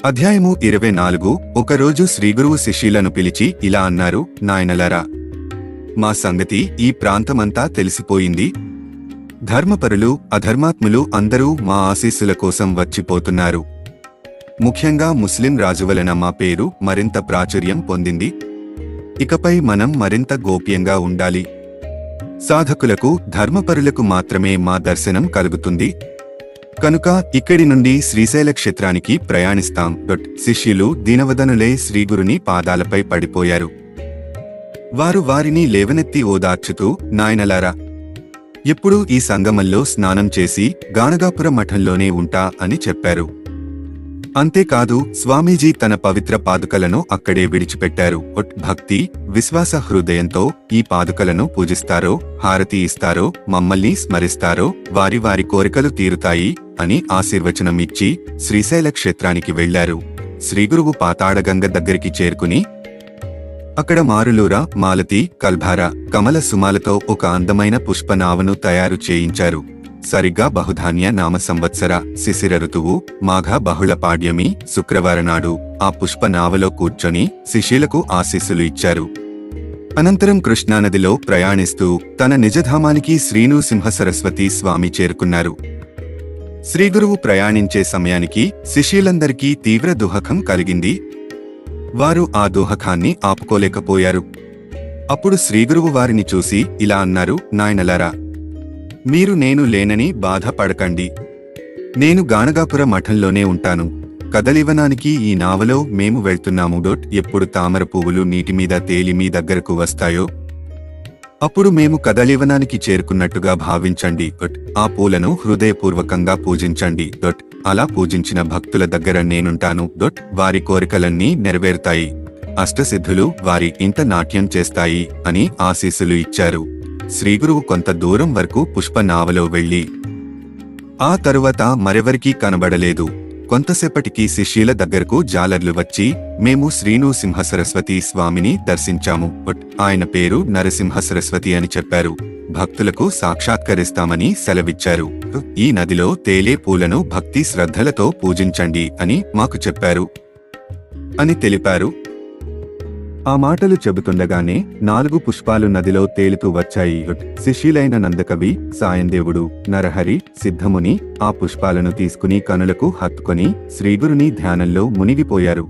అధ్యాయము 24. ఒకరోజు శ్రీగురువు శిష్యులను పిలిచి ఇలా అన్నారు, నాయనలారా, మా సంగతి ఈ ప్రాంతమంతా తెలిసిపోయింది. ధర్మపరులు అధర్మాత్ములు అందరూ మా ఆశీస్సుల కోసం వచ్చిపోతున్నారు. ముఖ్యంగా ముస్లిం రాజు వలన మా పేరు మరింత ప్రాచుర్యం పొందింది. ఇకపై మనం మరింత గోప్యంగా ఉండాలి. సాధకులకు ధర్మపరులకు మాత్రమే మా దర్శనం కలుగుతుంది. కనుక ఇక్కడి నుండి శ్రీశైల క్షేత్రానికి ప్రయాణిస్తాం. శిష్యులు దీనవదనులై శ్రీగురుని పాదాలపై పడిపోయారు. వారు వారిని లేవనెత్తి ఓదార్చుతూ, నాయనలారా, ఎప్పుడూ ఈ సంగమంలో స్నానం చేసి గాణగాపుర మఠంలోనే ఉంటా అని చెప్పారు. అంతేకాదు, స్వామీజీ తన పవిత్ర పాదుకలను అక్కడే విడిచిపెట్టారు. భక్తి విశ్వాస హృదయంతో ఈ పాదుకలను పూజిస్తారో, హారతి ఇస్తారో, మమ్మల్ని స్మరిస్తారో వారి వారి కోరికలు తీరుతాయి అని ఆశీర్వచనం ఇచ్చి శ్రీశైల క్షేత్రానికి వెళ్లారు. శ్రీగురువు పాతాళగంగ దగ్గరికి చేరుకుని అక్కడ మారులూర, మాలతి, కల్భార, కమల సుమాలతో ఒక అందమైన పుష్పనావను తయారు చేయించారు. సరిగ్గా బహుధాన్య నామ సంవత్సర శిశిర ఋతువు మాఘ బహుళ పాడ్యమి శుక్రవారనాడు ఆ పుష్పనావలో కూర్చొని శిష్యులకు ఆశీస్సులు ఇచ్చారు. అనంతరం కృష్ణానదిలో ప్రయాణిస్తూ తన నిజధామానికి శ్రీనృసింహ సరస్వతి స్వామి చేరుకున్నారు. శ్రీగురువు ప్రయాణించే సమయానికి శిష్యులందరికీ తీవ్ర దుఃఖం కలిగింది. వారు ఆ దుఃఖాన్ని ఆపుకోలేకపోయారు. అప్పుడు శ్రీగురువు వారిని చూసి ఇలా అన్నారు, నాయనలారా, మీరు నేను లేనని బాధపడకండి. నేను గాణగాపుర మఠంలోనే ఉంటాను. కదలివనానికి ఈ నావలో మేము వెళ్తున్నాము. ఎప్పుడు తామర పువ్వులు నీటిమీద తేలి మీ దగ్గరకు వస్తాయో అప్పుడు మేము కదలివనానికి చేరుకున్నట్టుగా భావించండి. ఆ పూలను హృదయపూర్వకంగా పూజించండి. అలా పూజించిన భక్తుల దగ్గర నేనుంటాను. వారి కోరికలన్నీ నెరవేరుతాయి. అష్టసిద్ధులు వారి ఇంట నాట్యం చేస్తాయి అని ఆశీస్సులు ఇచ్చారు. శ్రీగురువు కొంత దూరం వరకు పుష్పనావలో వెళ్లి ఆ తరువాత మరెవరికీ కనబడలేదు. కొంతసేపటికి శిష్యుల దగ్గరకు జాలర్లు వచ్చి, మేము శ్రీనృసింహ సరస్వతి స్వామిని దర్శించాము. ఆయన పేరు నరసింహ సరస్వతి అని చెప్పారు. భక్తులకు సాక్షాత్కరిస్తామని సెలవిచ్చారు. ఈ నదిలో తేలే పూలను భక్తి శ్రద్ధలతో పూజించండి అని మాకు చెప్పారు అని తెలిపారు. ఆ మాటలు చెబుతుండగానే 4 పుష్పాలు నదిలో తేలుతూ వచ్చాయి. శిష్యులైన నందకవి, సాయందేవుడు, నరహరి, సిద్ధముని ఆ పుష్పాలను తీసుకుని కనులకు హత్తుకొని శ్రీగురుని ధ్యానంలో మునిగిపోయారు.